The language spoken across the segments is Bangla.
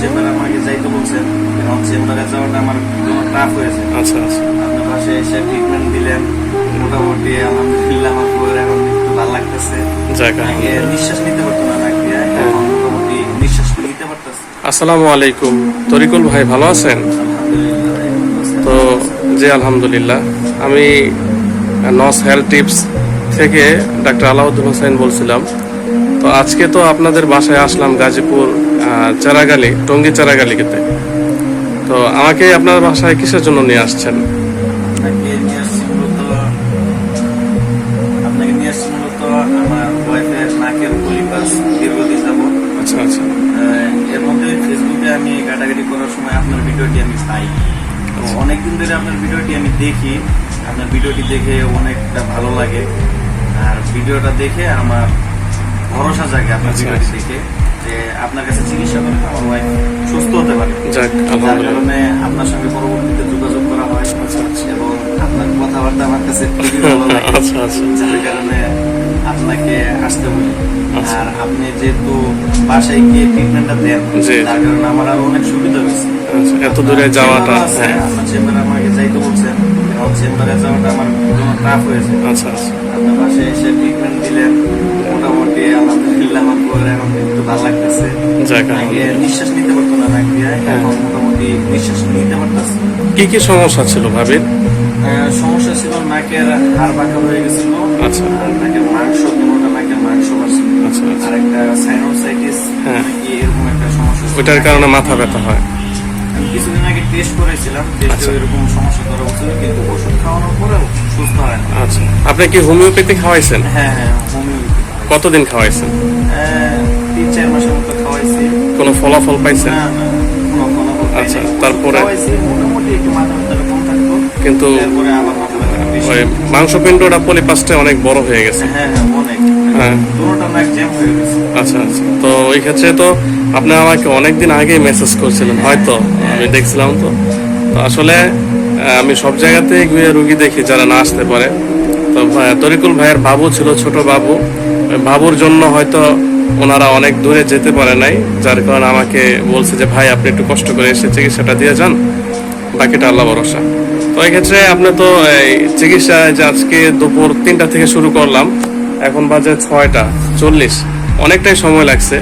চেম্বারে আমাকে যাইতে বলছেন, এখন চেম্বারে যাওয়াটা আমার টাফ হয়েছে। আচ্ছা আচ্ছা, আপনার পাশে এসে ট্রিটমেন্ট দিলেন, মোটামুটি আলহামদুলিল্লাহ আমার পুরো এখন একটু ভালো লাগতেছে। আগে নিঃশ্বাস নিতে পারতো না নাক দিয়ে, এখন মোটামুটি নিঃশ্বাস নিতে পারতেছে। আসসালামু আলাইকুম, তরিকুল ভাই ভালো আছেন? আলহামদুলিল্লাহ। তো জি আলহামদুলিল্লাহ, আমি নস হেলথ টিপস থেকে ডাক্তার আলাউদ্দিন হোসেন বলছিলাম। তো আজকে তো আপনাদের বাসায় আসলাম গাজীপুর চারাগালি, টঙ্গী চারাগালিতে। তো আমাকে আপনার বাসায় কিসের জন্য নিয়ে আসছেন? আপনাকে নিয়ে আসছি মূলত আমার ওয়াইফের নাকের পলিপাস দীর্ঘদিন যাবো। আচ্ছা আচ্ছা, এর মধ্যে ফেসবুকে আমি ঘাটাঘাটি করার সময় আপনার ভিডিওটি আমি পাই। তো অনেকদিন ধরে আপনার ভিডিওটি আমি দেখি, আপনার ভিডিওটি দেখে অনেকটা ভালো লাগে। আর ভিডিওটা দেখে আমার ভরসা জাগে আপনার ভিডিওটি দেখে, যে আপনার কাছে চিকিৎসা করে আমার ওয়াইফ সুস্থ হতে পারে। যাক যার আলহামদুলিল্লাহ। কারণে আপনার সঙ্গে পরবর্তীতে যোগাযোগ করা হয় এবং আপনার কথাবার্তা আমার কাছে খুবই ভালো লাগে। আচ্ছা আচ্ছা, যার কারণে আপনাকে আসতে বলি। আচ্ছা। আর আপনি যেহেতু বাসায় গিয়ে ট্রিটমেন্টটা দেন, জি। তার কারণে আমার আরো অনেক সুবিধা হয়েছে। আচ্ছা, এত দূরে যাওয়াটা, হ্যাঁ, আপনার চেম্বারে আমাকে যাইতে বলছেন, এখন চেম্বারে যাওয়াটা আমার টাফ হয়েছে। আচ্ছা আচ্ছা, আপনার বাসায় এসে ট্রিটমেন্ট দিলেন, মোটামুটি আলহামদুলিল্লাহ আমার পুরো এখন একটু ভালো লাগতেছে। যাক আগে আলহামদুলিল্লাহ। নিঃশ্বাস নিতে পারতো না নাক দিয়ে, এখন মোটামুটি নিঃশ্বাস নিতে পারতেছে। কি কি সমস্যা ছিল ভাবির? সমস্যা ছিল নাকের হাড় বাঁকা হয়ে গেছিল, আচ্ছা। আর নাকের মাংস, কোনোটা নাকের মাংস বাড়ছিল, আচ্ছা আচ্ছা, আর একটা সাইনোসাইটিস হ্যাঁ। এরকম একটা সমস্যা ছিল। ওইটার কারণে মাথা ব্যথা হয়। আমি কিছুদিন আগে টেস্ট করেছিলাম, টেস্টে আচ্ছা। এরকম সমস্যা ধরা হচ্ছিল, কিন্তু ওষুধ খাওয়ানোর পরেও সুস্থ হয় না। আচ্ছা, আপনি কি হোমিওপ্যাথি খাওয়াইছেন? হ্যাঁ হ্যাঁ, হোমিওপ্যাথি কতদিন খাওয়াইছেন? 3-4 মাসের মতো খাওয়াইছি। কোনো ফলাফল পাইছেন? না না, কোনো ফলাফল পাই আচ্ছা, নাই। তারপরে? খাওয়াইছি, মোটামুটি একটু মাথা ব্যথাটা কম থাকতো, কিন্তু তারপরে আবার মাথা ব্যথাটা বেশি। ওই মাংসপিণ্ডটা পলিপাসটা অনেক বড় হয়ে গেছে। হ্যাঁ হ্যাঁ, অনেক, হ্যাঁ। দুটোটা নাক জ্যাম হয়ে গেছে। আচ্ছা আচ্ছা, তো ওই ক্ষেত্রে তো আপনি আমাকে অনেকদিন আগে মেসেজ করছিলেন, হয়তো আমি দেখছিলাম। তো তো আসলে আমি সব জায়গাতে গিয়ে রুগী দেখি যারা না আসতে পারে। তো তরিকুল ভাইয়ের বাবু ছিল, ছোট বাবু, ওই বাবুর জন্য হয়তো ওনারা অনেক দূরে যেতে পারে নাই, যার কারণে আমাকে বলছে যে ভাই আপনি একটু কষ্ট করে এসে চিকিৎসাটা দিয়ে যান, বাকিটা আল্লাহ ভরসা। তো এই ক্ষেত্রে আপনি তো এই চিকিৎসা যে আজকে দুপুর 3টা থেকে শুরু করলাম, এখন বাজে 6:40, অনেকটাই সময় লাগছে।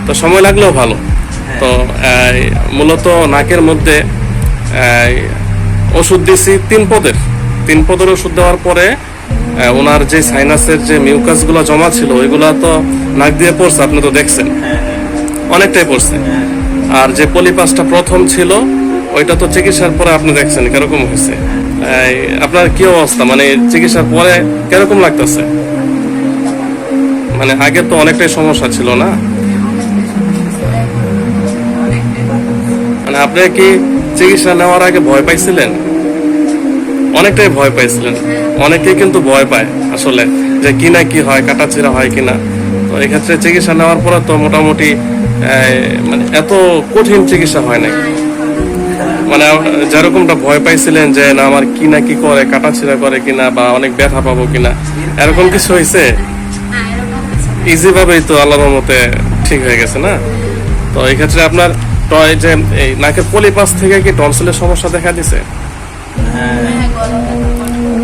তো সময় লাগলেও ভালো। তো মূলত নাকের মধ্যে ওষুধ দিয়েছি 3 পদের ওষুধ দেওয়ার পরে ওনার যে সাইনাসের যে মিউকাস গুলো জমা ছিল ওইগুলা তো নাক দিয়ে পড়ছে, আপনি তো দেখছেন অনেকটাই পড়ছে। আর যে পলিপাসটা প্রথম ছিল ওইটা তো চিকিৎসার পরে আপনি দেখছেন কিরকম হয়েছে। আপনার কি অবস্থা, মানে চিকিৎসার পরে কিরকম লাগতেছে? মানে আগে তো অনেকটাই সমস্যা ছিল না? মানে আপনি কি চিকিৎসা নেওয়ার আগে ভয় পাইছিলেন? অনেকটাই ভয় পাইছিলেন। অনেকেই কিন্তু ভয় পায় আসলে, যে কি না কি হয়, কাটাছিড়া হয় কিনা। তো এক্ষেত্রে চিকিৎসা নেওয়ার পরে তো মোটামুটি মানে এত কঠিন চিকিৎসা হয় নাই। মানে যেরকমটা ভয় পাইছিলেন যে না আমার কি না কি করে, কাটাছিড়া করে কিনা, বা অনেক ব্যথা পাবো কিনা, এরকম কিছু হয়েছে? ইজি ভাবেই তো আল্লাহর রহমতে ঠিক হয়ে গেছে না? তো এই ক্ষেত্রে আপনার যে এই নাকের পলিপাস থেকে কি টনসিলের সমস্যা দেখা দিছে?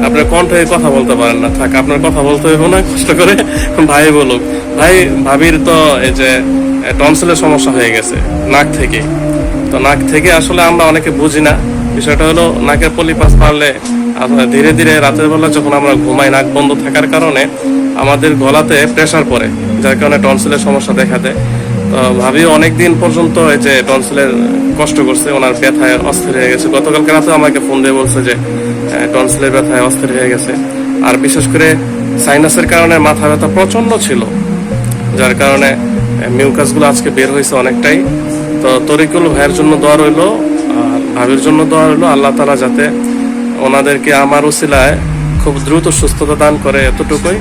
আপনার কণ্ঠে কথা বলতে পারেন না, থাক আপনার কথা বলতে হইব না, কষ্ট করে ভাই বলুক। ভাই ভাবির তো এই যে টনসিলের সমস্যা হয়ে গেছে নাক থেকে। তো নাক থেকে আসলে আমরা অনেকে বুঝি না, বিষয়টা হলো নাকের পলিপাস বাড়লে ধীরে ধীরে রাতের বেলা যখন আমরা ঘুমাই, নাক বন্ধ থাকার কারণে আমাদের গলাতে প্রেসার পড়ে, যার কারণে টনসিলের সমস্যা দেখা দেয়। তো ভাবি অনেকদিন পর্যন্ত এই যে টনসিলের কষ্ট করছে, ওনার ব্যথায় অস্থির হয়ে গেছে। গতকালকে রাতে আমাকে ফোন দিয়ে বলছে যে টনসিলের ব্যথায় অস্থির হয়ে গেছে। আর বিশেষ করে সাইনাসের কারণে মাথা ব্যথা প্রচন্ড ছিল, যার কারণে মিউকাসগুলো আজকে বের হয়েছে অনেকটাই। তো তরিকুল ভাইয়ের জন্য দোয়া রইলো, আর ভাবির জন্য দোয়া রইলো, আল্লাহ তাআলা যাতে ওনাদেরকে আমার উসিলায় খুব দ্রুত সুস্থতা দান করে, এতটুকুই।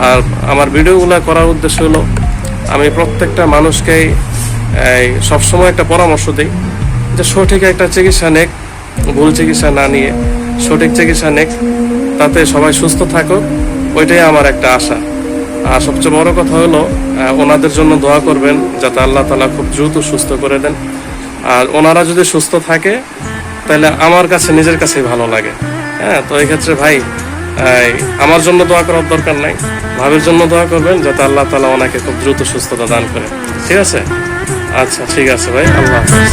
আর আমার ভিডিওগুলো করার উদ্দেশ্য হলো আমি প্রত্যেকটা মানুষকেই সবসময় একটা পরামর্শ দিই যে সঠিক একটা চিকিৎসা নেক, ভুল চিকিৎসা না নিয়ে সঠিক চিকিৎসা নেক, তাতে সবাই সুস্থ থাকুক, ওইটাই আমার একটা আশা। আর সবচেয়ে বড় কথা হলো ওনাদের জন্য দোয়া করবেন যাতে আল্লাহ তাআলা খুব দ্রুত সুস্থ করে দেন। আর ওনারা যদি সুস্থ থাকে তাহলে আমার কাছে নিজের কাছেই ভালো লাগে। হ্যাঁ, তো এই ক্ষেত্রে ভাই আমার জন্য দোয়া করার দরকার নাই, ভাবির জন্য দোয়া করবেন যাতে আল্লাহ তাআলা ওনাকে খুব দ্রুত সুস্থতা দান করে। ঠিক আছে? আচ্ছা, ঠিক আছে ভাই, আল্লাহ হাফেজ।